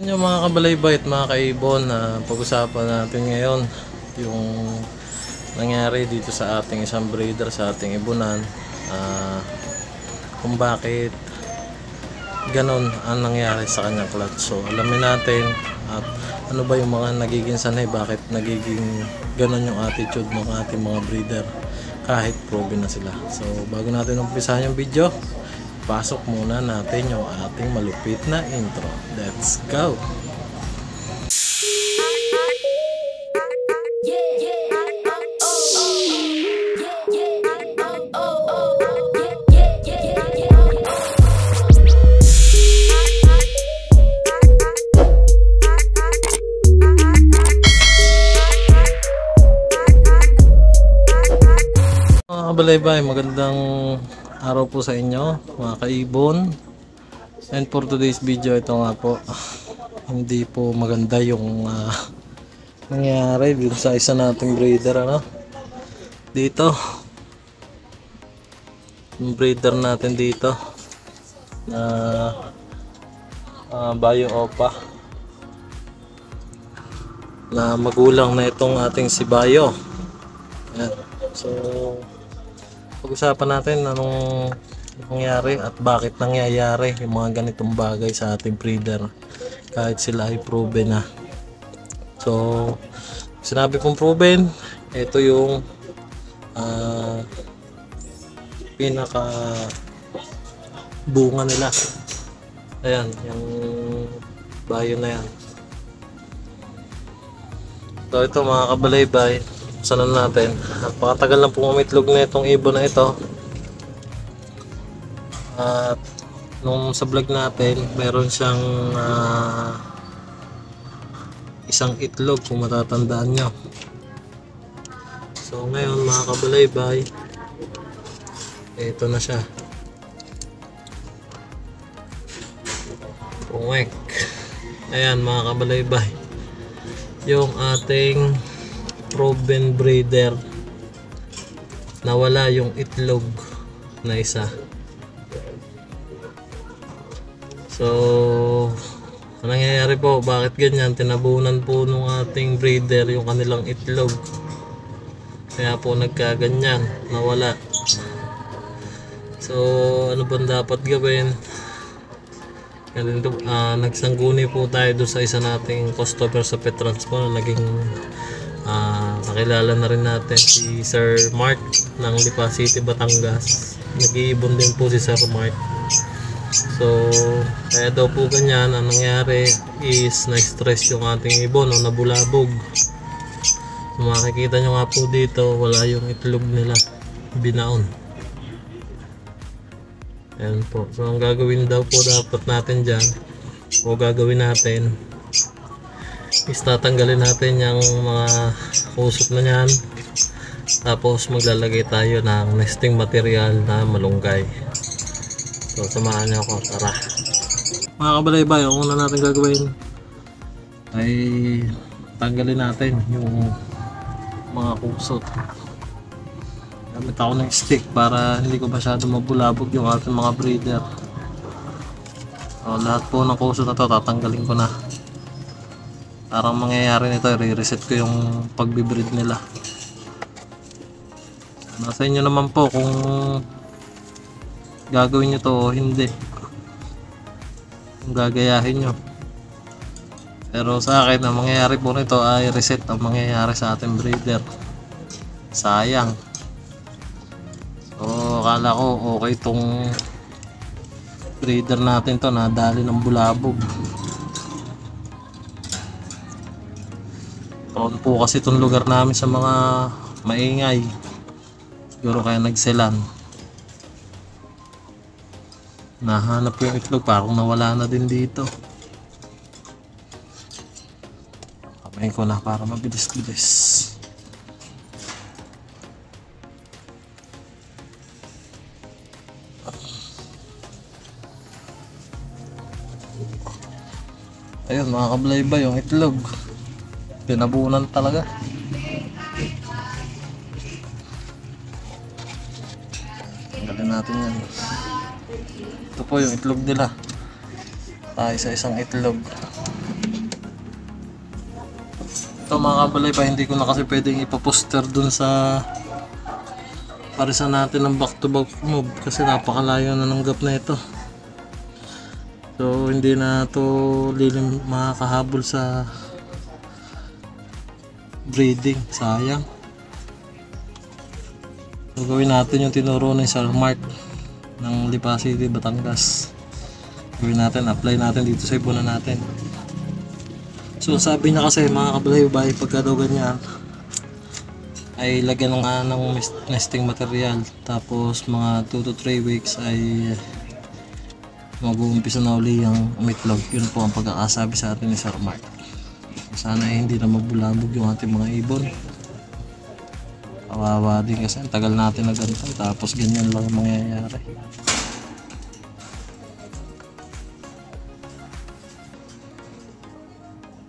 Yung mga kabalaybay at mga kaibon na pag-usapan natin ngayon yung nangyari dito sa ating isang breeder sa ating ibunan, kung bakit ganon ang nangyari sa kanyang clutch. So alamin natin at ano ba yung mga nagiging sanay, bakit nagiging ganon yung attitude ng ating mga breeder kahit proven na sila. So bago natin umpisahan yung video, pasok muna natin yung ating malupit na intro. Let's go! Mga kabalaybay, magandang araw po sa inyo mga kaibon. And for today's video, ito nga po, hindi po maganda yung nangyari dito sa isa nating breeder, dito yung breeder natin dito na Bayo Opa na magulang na itong ating si Bayo. Ayan. So pag-usapan natin anong nangyari at bakit nangyayari yung mga ganitong bagay sa ating breeder kahit sila ay proven na. So sinabi kong proven, ito yung pinaka bunga nila. Ayan, yung Bayo na yan. So ito mga kabalaybay, sanan natin, napakatagal lang pong umitlog na itong ibon na ito. At nung sa vlog natin, meron siyang isang itlog kung matatandaan nyo. So ngayon mga kabalaybay, ito na siya. Pungwek. Ayan mga kabalaybay, yung ating proven breeder, nawala yung itlog na isa. So ano nangyayari po, bakit ganyan? Tinabunan po nung ating breeder yung kanilang itlog, kaya po nagkaganyan, nawala. So ano bang dapat gawin? Nagsangguni po tayo doon sa isa nating customer sa Pet Transpo na naging nakilala na rin natin, si Sir Mark ng Lipa City, Batangas. Nag-iibon din po si Sir Mark. So kaya daw po ganyan, ang nangyari is na-stress yung ating ibon o nabulabog. So, makikita nyo nga po dito, wala yung itlog nila, binaon. Ayan po. So ang gagawin daw po dapat natin dyan, o gagawin natin, is tatanggalin natin yung mga kusok na yan, tapos maglalagay tayo ng nesting material na malunggay. So samahan niyo ako, tara mga kabalaybay. Ang una natin gagawin ay tanggalin natin yung mga kusot. Gamit ako ng stick para hindi ko masyado mabulabog yung ating mga breeder. So lahat po ng kusot na to tatanggalin ko na. Parang mangyayari nito, i-reset ko yung pagbe-breed nila. Nasa inyo naman po kung gagawin nyo to o hindi, kung gagayahin nyo. Pero sa akin, ang mangyayari po nito ay reset ang mangyayari sa ating breeder. Sayang. So akala ko okay tong breeder natin to, nadali ng bulabog. Taon po kasi itong lugar namin sa mga maingay, siguro kaya nagselan. Nahanap yung itlog, parang nawala na din dito. Kamay ko na para mabilis-bilis. Ayun mga kabalaybay, yung itlog tinabunan talaga. Tanggalin natin yan. Ito po yung itlog nila. Tayo sa isang itlog. ito mga kabalay pa, hindi ko na kasi pwedeng ipaposter dun sa parisan natin ng back to back move kasi napakalayo na ng gap na ito. So hindi na to lilim makakahabol sa breeding, sayang. So gawin natin yung tinuro ni Sir Mark ng Lipa City, Batangas. Gawin natin, apply natin dito sa ibunan natin. So sabi niya kasi mga kabalay, pagka daw ganyan ay lagyan ng nesting material, tapos mga 2 to 3 weeks ay mag-uumpisa na uli yung umitlog. Yun po ang pagkakasabi sa atin ni Sir Mark. Sana ay hindi na mabulabog yung ating mga ibon. Kawawa din kasi ang tagal natin na ganito, tapos ganyan lang ang mangyayari.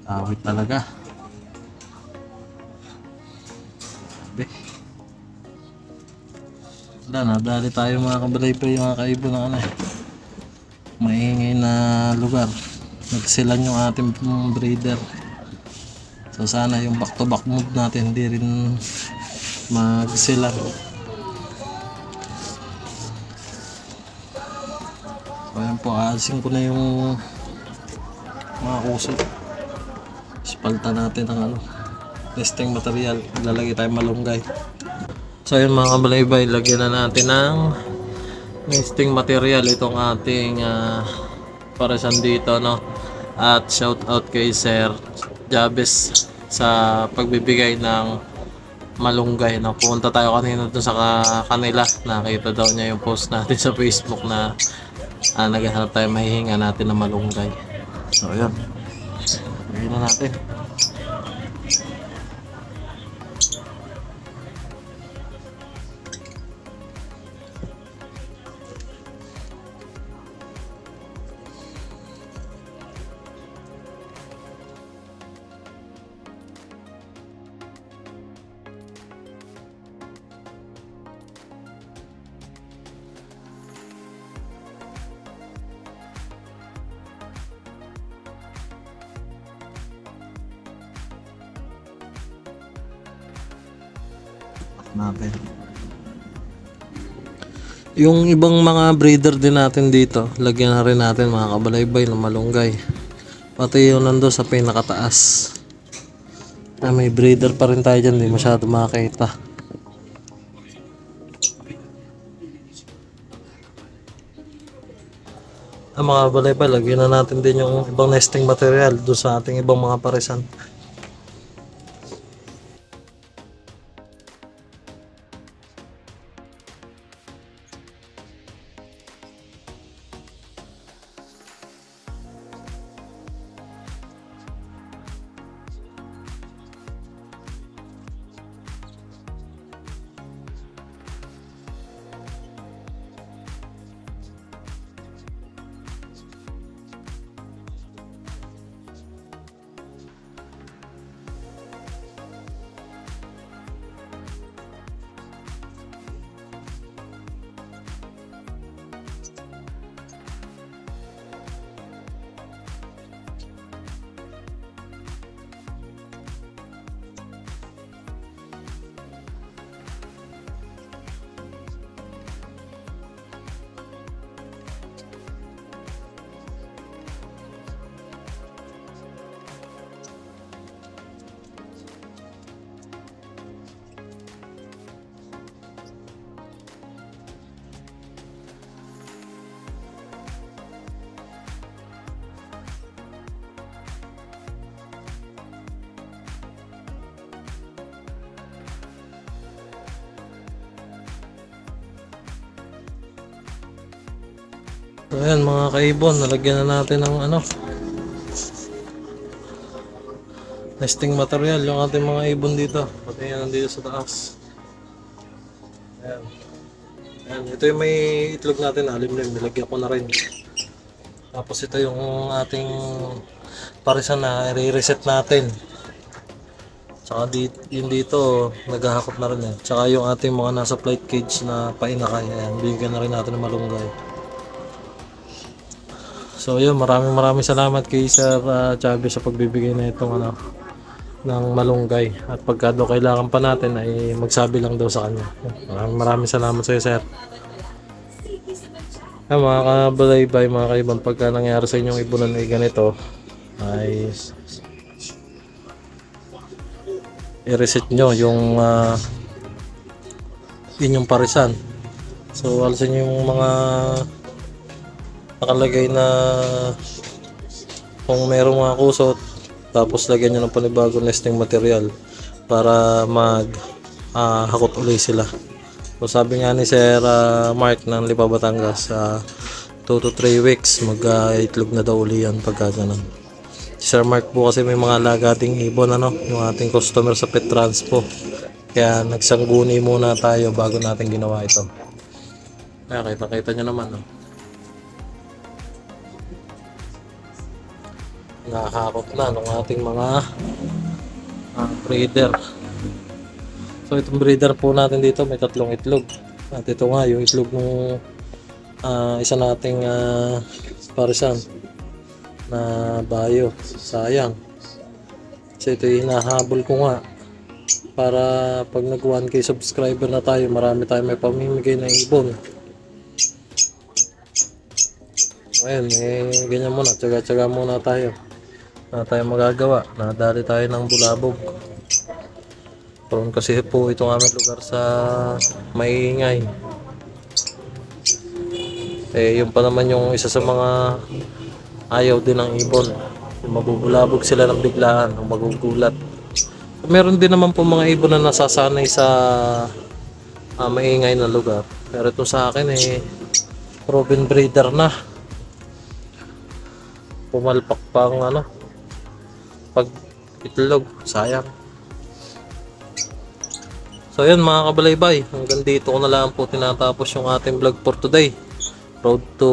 Awit talaga. Sabi. Wala na, dali tayo mga kabalay pa yung mga kaibon ng ano, maingay na lugar. Nagsilan yung ating breeder. So sana yung back to back move natin hindi rin magsilan. So ayan po, aalisin ko na yung mga kusot. Palta natin ang nesting material, lalagay tayo malunggay. So yun mga kabalaybay, lagyan na natin ng nesting material itong ating parisan dito, no? At shout out kay Sir Jabez sa pagbibigay ng malunggay, no? Pumunta tayo kanina dun sa kanila, nakita daw niya yung post natin sa Facebook na naghahanap tayo, mahihinga natin ng malunggay. So yun, lagyan na natin. Natin. Yung ibang mga breeder din natin dito, lagyan na rin natin mga kabalaybay ng malunggay. Pati yung nando sa pinakataas. May breeder pa rin tayo dyan, hindi masyado makakita. Mga kabalaybay, lagyan na natin din yung ibang nesting material doon sa ating ibang mga parisan. So ayan mga kaibon, nalagyan na natin ng nesting material yung ating mga ibon dito. Pati yan nandito sa taas. Ayan. Ayan, ito yung may itlog natin, alimlim, nilagyan ko na rin. Tapos ito yung ating parisan na i-reset natin. Tsaka yung dito, naghahakot na rin eh. Tsaka yung ating mga nasa flight cage na painakay, ayan, bigyan na rin natin ng malunggay. So yun, maraming salamat kay Sir Chavez sa pagbibigay na itong ng malunggay. At pagka daw kailangan pa natin ay magsabi lang daw sa kanya. Maraming salamat sa iyo, sir. Mga kabalaybay, mga kaiban, pagka nangyari sa inyong ibunan ay ganito, ay i-reset nyo yung inyong parisan. So alisin nyo yung mga nakalagay na kung mayroong mga kusot, tapos lagyan nyo ng panibagong nesting material para mag hakot uli sila. So sabi nga ni Sir Mark ng Lipa, Batangas, 2 to 3 weeks mag-itlog na daw uli yan pagka ganun. Si Sir Mark po kasi may mga alaga ding ibon, yung ating customer sa Pet Transpo. Kaya nagsangguni muna tayo bago natin ginawa ito. Kaya kita nyo naman, nakahakot na ng ating mga breeder. So itong breeder po natin dito may 3 itlog. At ito nga yung itlog ng isa nating parisan na bayo. Sayang. Kasi ito yung hinahabol ko nga para pag nag 1K subscriber na tayo, marami tayo may pamimigay ng ibon. Ngayon ganyan muna, tsaga-tsaga muna tayo. Na tayo magagawa, nadali tayo ng bulabog. Karoon kasi po itong aming lugar sa maingay. Yun pa naman yung isa sa mga ayaw din ng ibon. Yung mabubulabog sila ng biglaan o magugulat. Meron din naman po mga ibon na nasasanay sa maingay na lugar. Pero ito sa akin proven breeder na. Pumalpak pa ang pag itlog, sayang. So yun mga kabalaybay, hanggang dito ko na lang po tinatapos yung ating vlog for today. Road to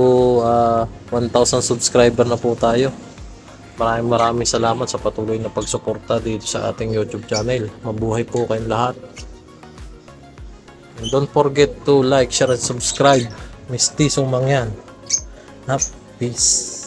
1,000 subscriber na po tayo. Maraming salamat sa patuloy na pagsuporta dito sa ating YouTube channel. Mabuhay po kayong lahat. And don't forget to like, share, and subscribe. Mistisong Mangyan. Peace.